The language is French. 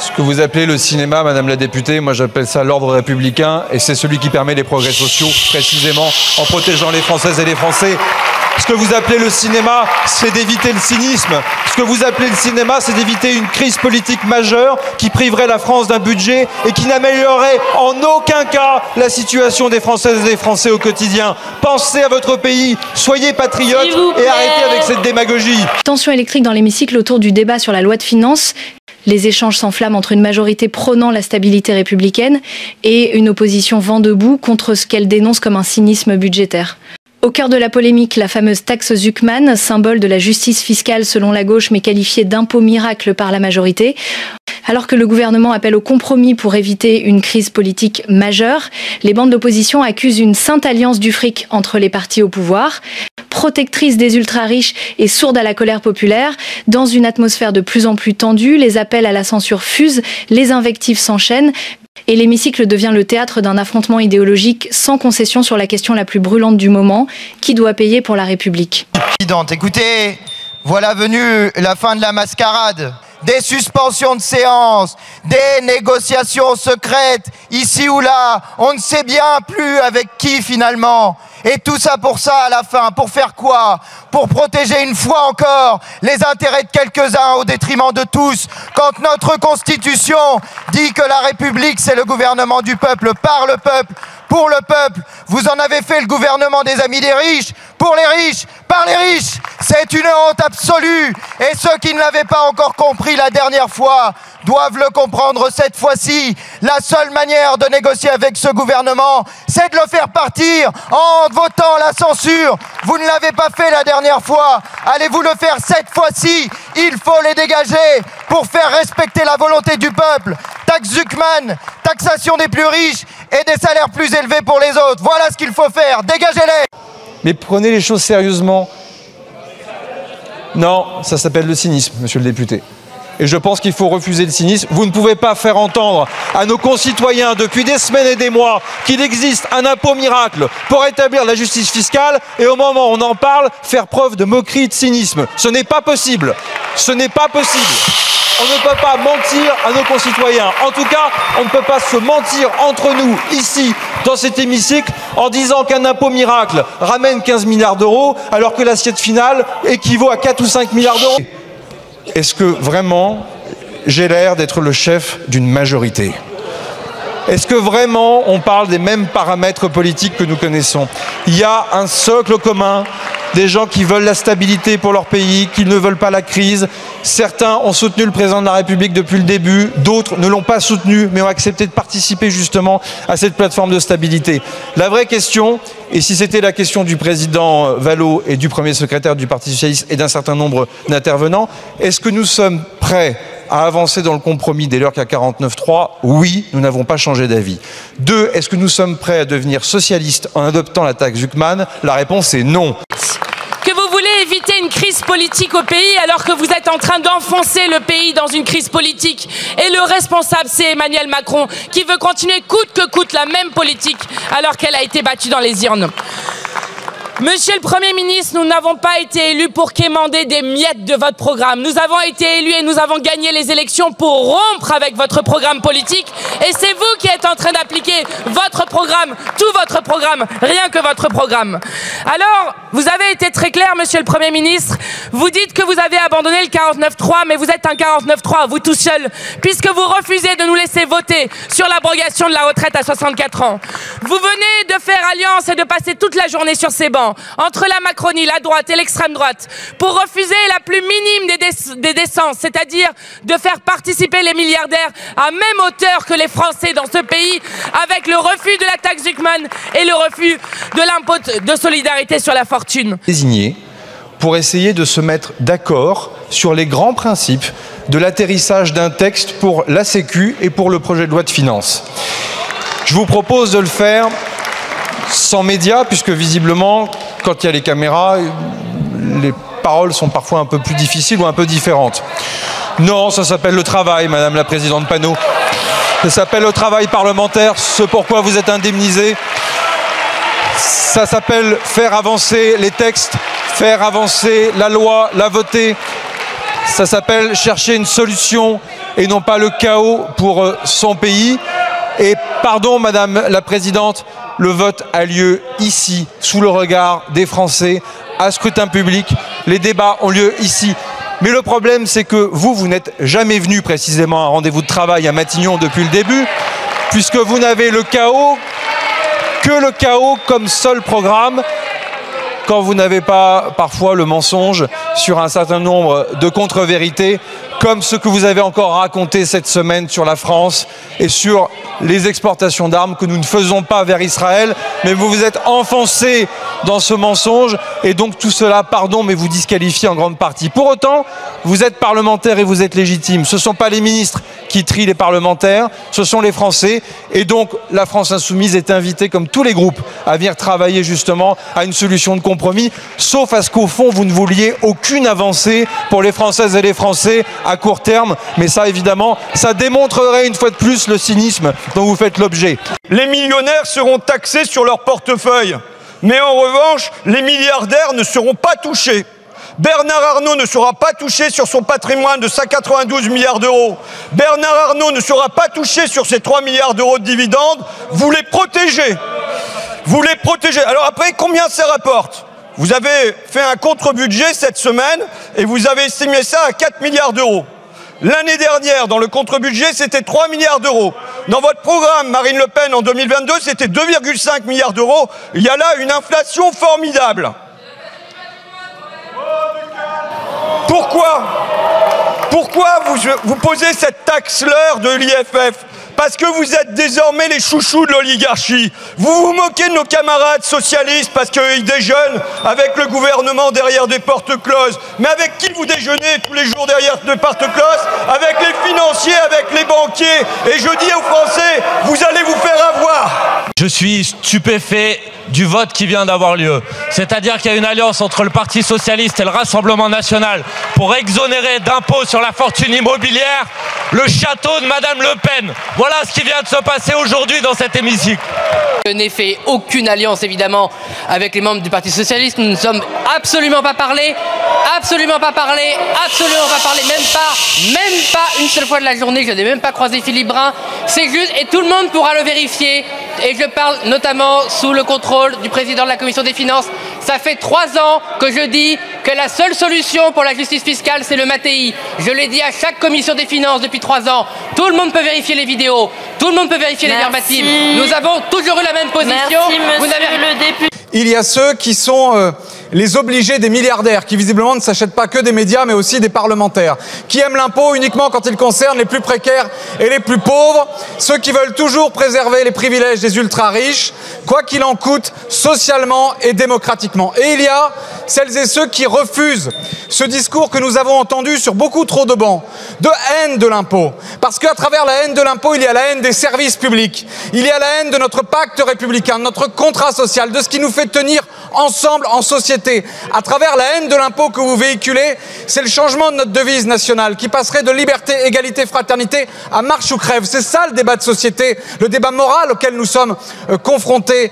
Ce que vous appelez le cinéma, Madame la députée, moi j'appelle ça l'ordre républicain, et c'est celui qui permet les progrès sociaux, précisément en protégeant les Françaises et les Français. Ce que vous appelez le cinéma, c'est d'éviter le cynisme. Ce que vous appelez le cinéma, c'est d'éviter une crise politique majeure qui priverait la France d'un budget et qui n'améliorerait en aucun cas la situation des Françaises et des Français au quotidien. Pensez à votre pays, soyez patriotes et arrêtez avec cette démagogie. Tension électrique dans l'hémicycle autour du débat sur la loi de finances. Les échanges s'enflamment entre une majorité prônant la stabilité républicaine et une opposition vent debout contre ce qu'elle dénonce comme un cynisme budgétaire. Au cœur de la polémique, la fameuse taxe Zuckman, symbole de la justice fiscale selon la gauche mais qualifiée d'impôt miracle par la majorité. Alors que le gouvernement appelle au compromis pour éviter une crise politique majeure, les bandes d'opposition accusent une sainte alliance du fric entre les partis au pouvoir. Protectrice des ultra-riches et sourde à la colère populaire, dans une atmosphère de plus en plus tendue, les appels à la censure fusent, les invectives s'enchaînent. Et l'hémicycle devient le théâtre d'un affrontement idéologique sans concession sur la question la plus brûlante du moment, qui doit payer pour la République. Écoutez, voilà venue la fin de la mascarade. Des suspensions de séance, des négociations secrètes, ici ou là, on ne sait bien plus avec qui finalement. Et tout ça pour ça à la fin, pour faire quoi? Pour protéger une fois encore les intérêts de quelques-uns au détriment de tous. Quand notre Constitution dit que la République c'est le gouvernement du peuple, par le peuple, pour le peuple, vous en avez fait le gouvernement des amis des riches, pour les riches, par les riches. C'est une honte absolue. Et ceux qui ne l'avaient pas encore compris la dernière fois doivent le comprendre cette fois-ci. La seule manière de négocier avec ce gouvernement, c'est de le faire partir en votant la censure. Vous ne l'avez pas fait la dernière fois. Allez-vous le faire cette fois-ci? Il faut les dégager pour faire respecter la volonté du peuple. Taxe Zuckman, taxation des plus riches et des salaires plus élevés pour les autres. Voilà ce qu'il faut faire. Dégagez-les! Mais prenez les choses sérieusement. Non, ça s'appelle le cynisme, monsieur le député. Et je pense qu'il faut refuser le cynisme. Vous ne pouvez pas faire entendre à nos concitoyens depuis des semaines et des mois qu'il existe un impôt miracle pour établir la justice fiscale et au moment où on en parle, faire preuve de moquerie et de cynisme. Ce n'est pas possible. Ce n'est pas possible. On ne peut pas mentir à nos concitoyens. En tout cas, on ne peut pas se mentir entre nous, ici, dans cet hémicycle, en disant qu'un impôt miracle ramène 15 milliards d'euros, alors que l'assiette finale équivaut à 4 ou 5 milliards d'euros. Est-ce que vraiment j'ai l'air d'être le chef d'une majorité? Est-ce que vraiment on parle des mêmes paramètres politiques que nous connaissons? Il y a un socle commun, des gens qui veulent la stabilité pour leur pays, qui ne veulent pas la crise. Certains ont soutenu le président de la République depuis le début, d'autres ne l'ont pas soutenu, mais ont accepté de participer justement à cette plateforme de stabilité. La vraie question, et si c'était la question du président Vallaud et du premier secrétaire du Parti socialiste et d'un certain nombre d'intervenants, est-ce que nous sommes prêts à avancer dans le compromis dès lors qu'il y a 49.3? Oui, nous n'avons pas changé d'avis. 2, est-ce que nous sommes prêts à devenir socialistes en adoptant la taxe Zuckman? La réponse est non. Que vous voulez éviter une crise politique au pays alors que vous êtes en train d'enfoncer le pays dans une crise politique. Et le responsable, c'est Emmanuel Macron, qui veut continuer coûte que coûte la même politique alors qu'elle a été battue dans les urnes. Monsieur le Premier ministre, nous n'avons pas été élus pour quémander des miettes de votre programme. Nous avons été élus et nous avons gagné les élections pour rompre avec votre programme politique. Et c'est vous qui êtes en train d'appliquer votre programme, tout votre programme, rien que votre programme. Alors, vous avez été très clair, monsieur le Premier ministre. Vous dites que vous avez abandonné le 49.3, mais vous êtes un 49.3, vous tout seul, puisque vous refusez de nous laisser voter sur l'abrogation de la retraite à 64 ans. Vous venez de faire alliance et de passer toute la journée sur ces bancs, entre la Macronie, la droite et l'extrême droite, pour refuser la plus minime des décences, c'est-à-dire de faire participer les milliardaires à même hauteur que les Français dans ce pays, avec le refus de la taxe Zuckman et le refus de l'impôt de solidarité sur la fortune. Désigné pour essayer de se mettre d'accord sur les grands principes de l'atterrissage d'un texte pour la Sécu et pour le projet de loi de finances. Je vous propose de le faire sans médias, puisque visiblement, quand il y a les caméras, les paroles sont parfois un peu plus difficiles ou un peu différentes. Non, ça s'appelle le travail, Madame la Présidente Panot. Ça s'appelle le travail parlementaire, ce pourquoi vous êtes indemnisé. Ça s'appelle faire avancer les textes, faire avancer la loi, la voter. Ça s'appelle chercher une solution et non pas le chaos pour son pays. Et pardon, Madame la Présidente, le vote a lieu ici, sous le regard des Français, à scrutin public. Les débats ont lieu ici. Mais le problème, c'est que vous n'êtes jamais venu précisément à un rendez-vous de travail à Matignon depuis le début, puisque vous n'avez le chaos comme seul programme, quand vous n'avez pas parfois le mensonge sur un certain nombre de contre-vérités, comme ce que vous avez encore raconté cette semaine sur la France et sur les exportations d'armes que nous ne faisons pas vers Israël, mais vous vous êtes enfoncé dans ce mensonge et donc tout cela, pardon, mais vous disqualifie en grande partie. Pour autant, vous êtes parlementaire et vous êtes légitime. Ce ne sont pas les ministres qui trient les parlementaires, ce sont les Français. Et donc, la France Insoumise est invitée, comme tous les groupes, à venir travailler justement à une solution de compromis, sauf à ce qu'au fond, vous ne vouliez aucune avancée pour les Françaises et les Français à court terme. Mais ça, évidemment, ça démontrerait une fois de plus le cynisme dont vous faites l'objet. Les millionnaires seront taxés sur leur portefeuille. Mais en revanche, les milliardaires ne seront pas touchés. Bernard Arnault ne sera pas touché sur son patrimoine de 192 milliards d'euros. Bernard Arnault ne sera pas touché sur ses 3 milliards d'euros de dividendes. Vous les protégez. Vous les protégez. Alors après, combien ça rapporte ? Vous avez fait un contre-budget cette semaine et vous avez estimé ça à 4 milliards d'euros. L'année dernière, dans le contre-budget, c'était 3 milliards d'euros. Dans votre programme, Marine Le Pen, en 2022, c'était 2,5 milliards d'euros. Il y a là une inflation formidable. Pourquoi vous posez cette taxe-leur de l'IFF ? Parce que vous êtes désormais les chouchous de l'oligarchie. Vous vous moquez de nos camarades socialistes parce qu'ils déjeunent avec le gouvernement derrière des portes closes. Mais avec qui vous déjeunez tous les jours derrière des portes closes ? Avec les financiers, avec les banquiers. Et je dis aux Français, vous allez vous faire avoir. Je suis stupéfait du vote qui vient d'avoir lieu. C'est-à-dire qu'il y a une alliance entre le Parti Socialiste et le Rassemblement National pour exonérer d'impôts sur la fortune immobilière le château de Madame Le Pen. Voilà ce qui vient de se passer aujourd'hui dans cet hémicycle. Je n'ai fait aucune alliance évidemment avec les membres du Parti Socialiste. Nous ne sommes absolument pas parlé, même pas une seule fois de la journée. Je n'ai même pas croisé Philippe Brun. C'est juste, et tout le monde pourra le vérifier. Et je parle notamment sous le contrôle du président de la Commission des Finances. Ça fait 3 ans que je dis que la seule solution pour la justice fiscale, c'est le Mattei. Je l'ai dit à chaque Commission des Finances depuis 3 ans. Tout le monde peut vérifier les vidéos. Tout le monde peut vérifier les verbatims. Nous avons toujours eu la même position. Merci, monsieur le député. Il y a ceux qui sont les obligés des milliardaires, qui visiblement ne s'achètent pas que des médias, mais aussi des parlementaires, qui aiment l'impôt uniquement quand il concerne les plus précaires et les plus pauvres, ceux qui veulent toujours préserver les privilèges des ultra-riches, quoi qu'il en coûte, socialement et démocratiquement. Et il y a celles et ceux qui refusent ce discours que nous avons entendu sur beaucoup trop de bancs, de haine de l'impôt. Parce qu'à travers la haine de l'impôt, il y a la haine des services publics, il y a la haine de notre pacte républicain, de notre contrat social, de ce qui nous fait tenir ensemble en société. À travers la haine de l'impôt que vous véhiculez, c'est le changement de notre devise nationale qui passerait de liberté, égalité, fraternité à marche ou crève. C'est ça le débat de société, le débat moral auquel nous sommes confrontés.